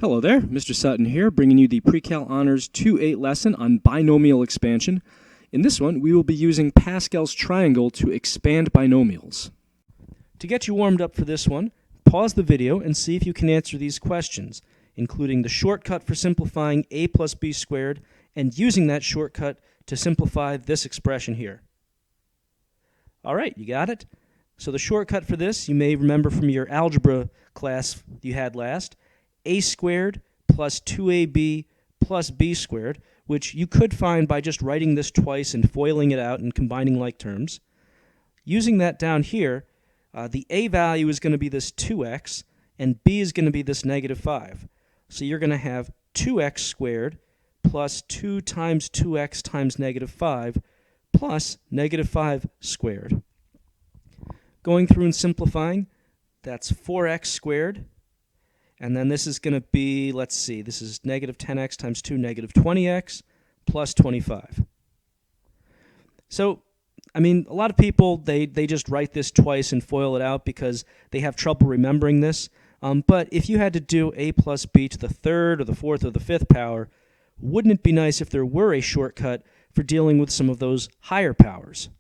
Hello there, Mr. Sutton here, bringing you the Pre-Cal Honors 2-8 lesson on binomial expansion. In this one, we will be using Pascal's triangle to expand binomials. To get you warmed up for this one, pause the video and see if you can answer these questions, including the shortcut for simplifying a plus b squared and using that shortcut to simplify this expression here. All right, you got it? So the shortcut for this, you may remember from your algebra class you had last, a squared plus 2ab plus b squared, which you could find by just writing this twice and foiling it out and combining like terms. Using that down here, the a value is going to be this 2x, and b is going to be this negative 5. So you're going to have 2x squared plus 2 times 2x times negative 5 plus negative 5 squared. Going through and simplifying, that's 4x squared. And then this is going to be, let's see, this is negative 10x times 2, negative 20x, plus 25. So, I mean, a lot of people, they just write this twice and foil it out because they have trouble remembering this. But if you had to do a plus b to the third or the fourth or the fifth power, wouldn't it be nice if there were a shortcut for dealing with some of those higher powers?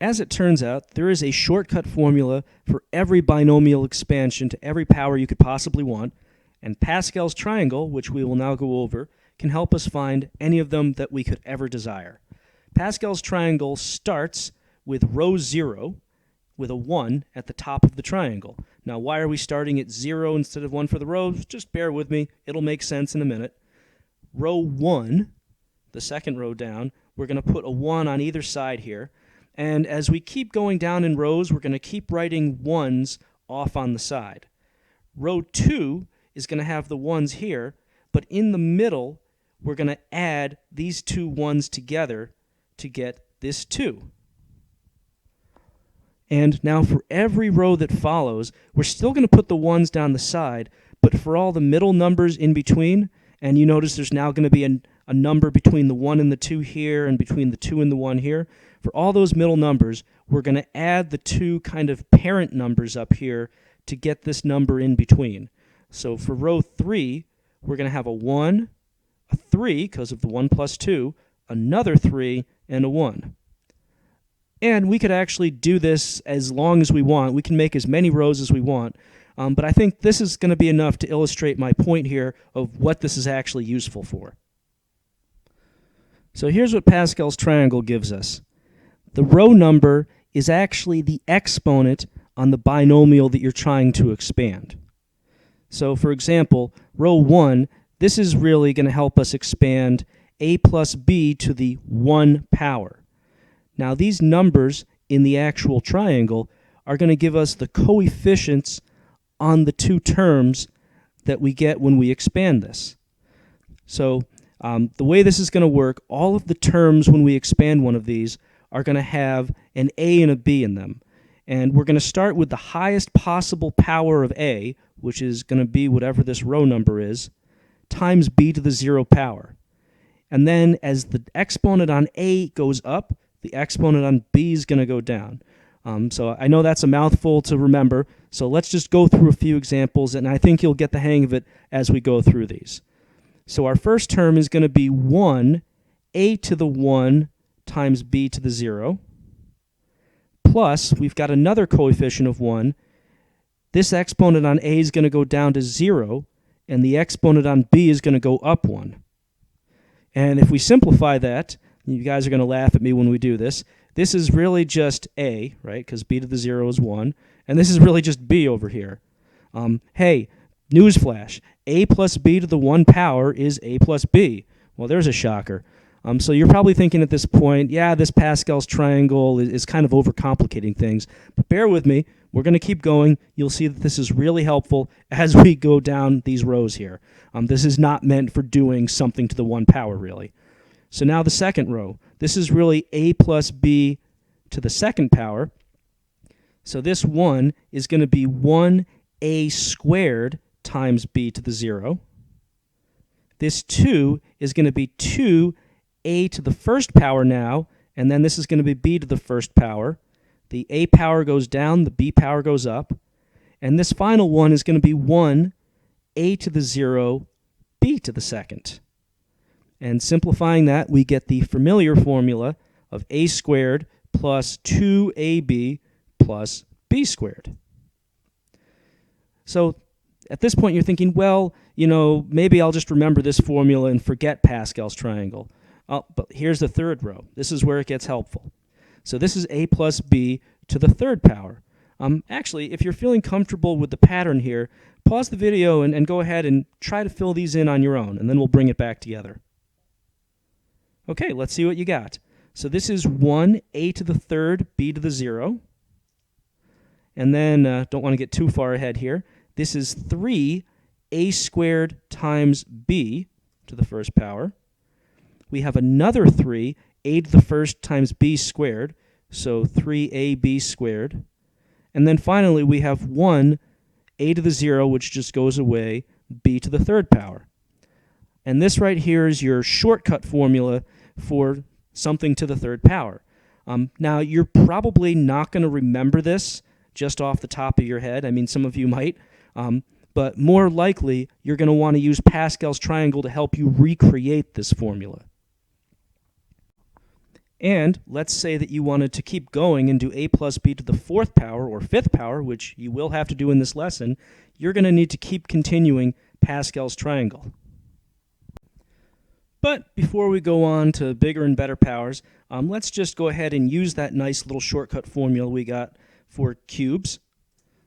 As it turns out, there is a shortcut formula for every binomial expansion to every power you could possibly want, and Pascal's triangle, which we will now go over, can help us find any of them that we could ever desire. Pascal's triangle starts with row 0 with a 1 at the top of the triangle. Now, why are we starting at 0 instead of 1 for the rows? Just bear with me. It'll make sense in a minute. Row 1, the second row down, we're going to put a 1 on either side here. And as we keep going down in rows, we're going to keep writing 1s off on the side. Row 2 is going to have the 1s here, but in the middle, we're going to add these two 1s together to get this 2. And now for every row that follows, we're still going to put the 1s down the side, but for all the middle numbers in between, and you notice there's now going to be a number between the 1 and the 2 here and between the 2 and the 1 here. For all those middle numbers, we're going to add the two kind of parent numbers up here to get this number in between. So for row 3, we're going to have a 1, a 3 because of the 1 plus 2, another 3, and a 1. And we could actually do this as long as we want. We can make as many rows as we want. But I think this is going to be enough to illustrate my point here of what this is actually useful for. So here's what Pascal's triangle gives us. The row number is actually the exponent on the binomial that you're trying to expand. So for example, row 1, this is really going to help us expand a plus b to the 1 power. Now these numbers in the actual triangle are going to give us the coefficients on the two terms that we get when we expand this. So the way this is going to work, all of the terms when we expand one of these are going to have an a and a b in them. And we're going to start with the highest possible power of a, which is going to be whatever this row number is, times b to the 0 power. And then as the exponent on a goes up, the exponent on b is going to go down. So I know that's a mouthful to remember, so let's just go through a few examples, and I think you'll get the hang of it as we go through these. So our first term is going to be 1, a to the 1 times b to the 0, plus we've got another coefficient of 1. This exponent on a is going to go down to 0, and the exponent on b is going to go up 1. And if we simplify that, you guys are going to laugh at me when we do this, this is really just a, right, because b to the 0 is 1, and this is really just b over here. Hey, newsflash, a plus b to the 1 power is a plus b. Well, there's a shocker. So you're probably thinking at this point, yeah, this Pascal's triangle is kind of overcomplicating things. But bear with me. We're going to keep going. You'll see that this is really helpful as we go down these rows here. This is not meant for doing something to the 1 power, really. So now the second row. This is really a plus b to the second power. So this 1 is going to be 1a squared times b to the 0. This 2 is going to be 2a to the first power now, and then this is going to be b to the first power. The a power goes down, the b power goes up. And this final one is going to be 1 a to the 0 b to the second. And simplifying that, we get the familiar formula of a squared plus 2ab plus b squared. So at this point, you're thinking, well, maybe I'll just remember this formula and forget Pascal's triangle. Oh, but here's the third row. This is where it gets helpful. So this is a plus b to the third power. Actually, if you're feeling comfortable with the pattern here, pause the video and go ahead and try to fill these in on your own, and then we'll bring it back together. Okay, let's see what you got. So this is 1a to the third b to the 0. And then, don't want to get too far ahead here, this is 3a squared times b to the first power. We have another 3, a to the first times b squared, so 3ab squared. And then finally, we have 1, a to the 0, which just goes away, b to the third power. And this right here is your shortcut formula for something to the third power. Now, you're probably not going to remember this just off the top of your head. I mean, some of you might. But more likely, you're going to want to use Pascal's triangle to help you recreate this formula. And let's say that you wanted to keep going and do a plus b to the fourth power or fifth power, which you will have to do in this lesson. You're going to need to keep continuing Pascal's triangle. But before we go on to bigger and better powers, let's just go ahead and use that nice little shortcut formula we got for cubes.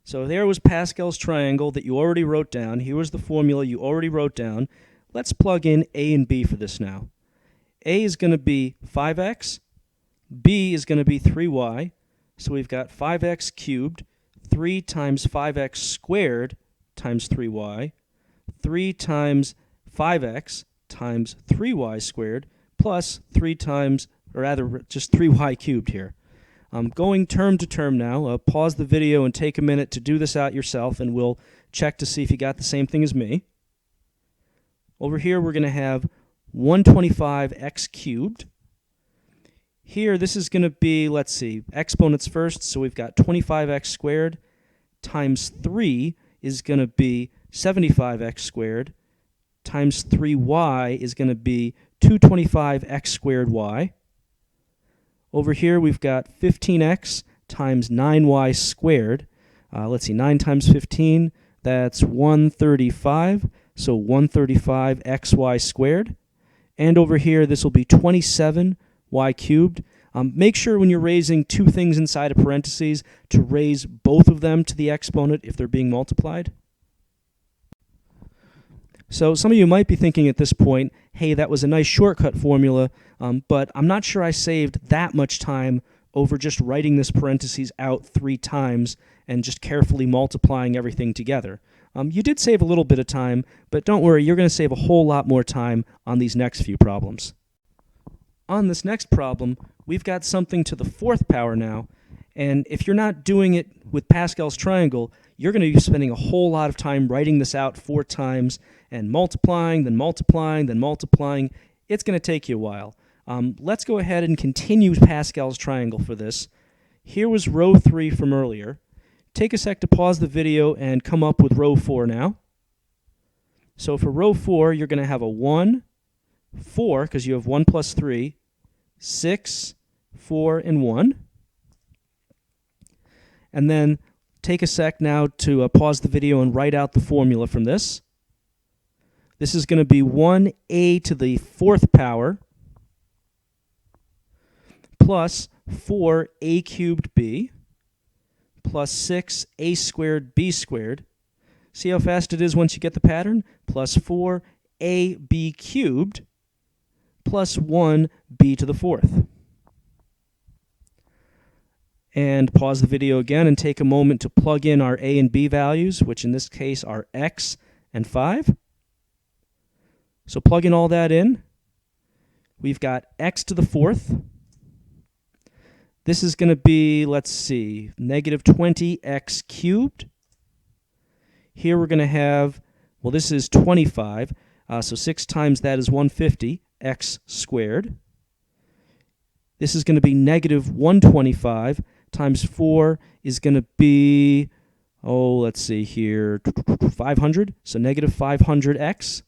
So there was Pascal's triangle that you already wrote down. Here was the formula you already wrote down. Let's plug in a and b for this now. A is going to be 5x. B is going to be 3y. So we've got 5x cubed, 3 times 5x squared times 3y, 3 times 5x times 3y squared, plus 3 times, or rather just 3y cubed here. Going term to term now. Pause the video and take a minute to do this out yourself, and we'll check to see if you got the same thing as me. Over here, we're going to have 125x cubed. Here, this is going to be, let's see, exponents first. So we've got 25x squared times 3 is going to be 75x squared times 3y is going to be 225x squared y. Over here, we've got 15x times 9y squared. Let's see, 9 times 15, that's 135. So 135xy squared. And over here, this will be 27y cubed. Make sure when you're raising two things inside of parentheses to raise both of them to the exponent if they're being multiplied. So some of you might be thinking at this point, hey, that was a nice shortcut formula, but I'm not sure I saved that much time over just writing this parentheses out 3 times and just carefully multiplying everything together. You did save a little bit of time, but don't worry, you're going to save a whole lot more time on these next few problems. On this next problem, we've got something to the fourth power now, and if you're not doing it with Pascal's triangle, you're going to be spending a whole lot of time writing this out 4 times and multiplying, then multiplying, then multiplying. It's going to take you a while. Let's go ahead and continue Pascal's triangle for this. Here was row 3 from earlier. Take a sec to pause the video and come up with row 4 now. So for row 4, you're going to have a 1, 4, because you have 1 plus 3, 6, 4, and 1. And then take a sec now to pause the video and write out the formula from this. This is going to be 1a to the fourth power plus 4a cubed b plus 6a squared b squared. See how fast it is once you get the pattern? Plus 4ab cubed plus 1b to the fourth. And pause the video again and take a moment to plug in our a and b values, which in this case are x and 5. So plug in all that in. We've got x to the fourth. This is going to be, let's see, negative 20x cubed. Here we're going to have, well, this is 25. So 6 times that is 150, x squared. This is going to be negative 125 times 4 is going to be let's see here, 500, so negative 500x.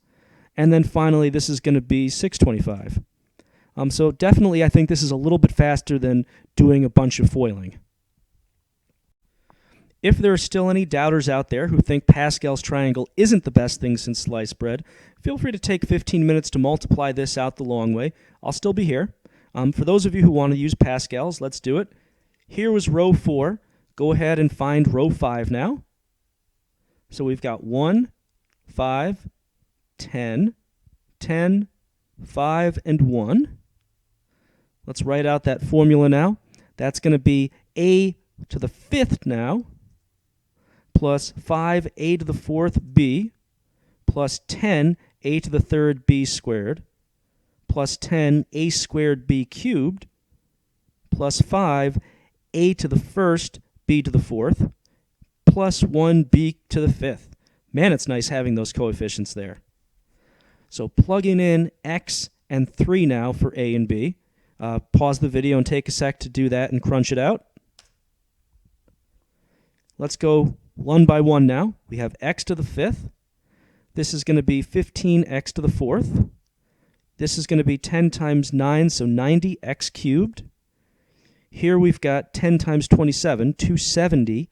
And then finally, this is going to be 625. So definitely, I think this is a little bit faster than doing a bunch of foiling. If there are still any doubters out there who think Pascal's triangle isn't the best thing since sliced bread, feel free to take 15 minutes to multiply this out the long way. I'll still be here. For those of you who want to use Pascal's, let's do it. Here was row 4. Go ahead and find row 5 now. So we've got 1, 5, 10, 10, 5, and 1. Let's write out that formula now. That's going to be a to the 5th now, plus 5a to the 4th b, plus 10 a to the 3rd b squared, plus 10 a squared b cubed, plus 5 a to the 1st b to the 4th, plus 1 b to the 5th. Man, it's nice having those coefficients there. So plugging in x and 3 now for a and b. Pause the video and take a sec to do that and crunch it out. Let's go one by one now. We have x to the 5th. This is going to be 15x to the 4th. This is going to be 10 times 9, so 90x cubed. Here we've got 10 times 27, 270x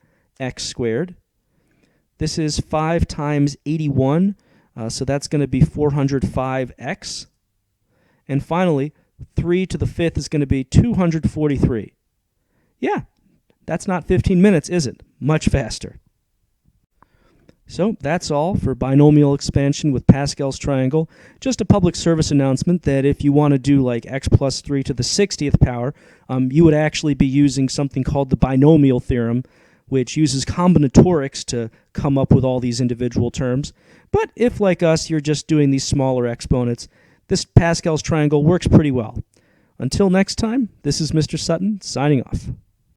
squared. This is 5 times 81, so that's going to be 405x. And finally, 3 to the 5th is going to be 243. Yeah, that's not 15 minutes, is it? Much faster. So that's all for binomial expansion with Pascal's triangle. Just a public service announcement that if you want to do like x plus 3 to the 60th power, you would actually be using something called the binomial theorem, which uses combinatorics to come up with all these individual terms. But if, like us, you're just doing these smaller exponents, this Pascal's triangle works pretty well. Until next time, this is Mr. Sutton signing off.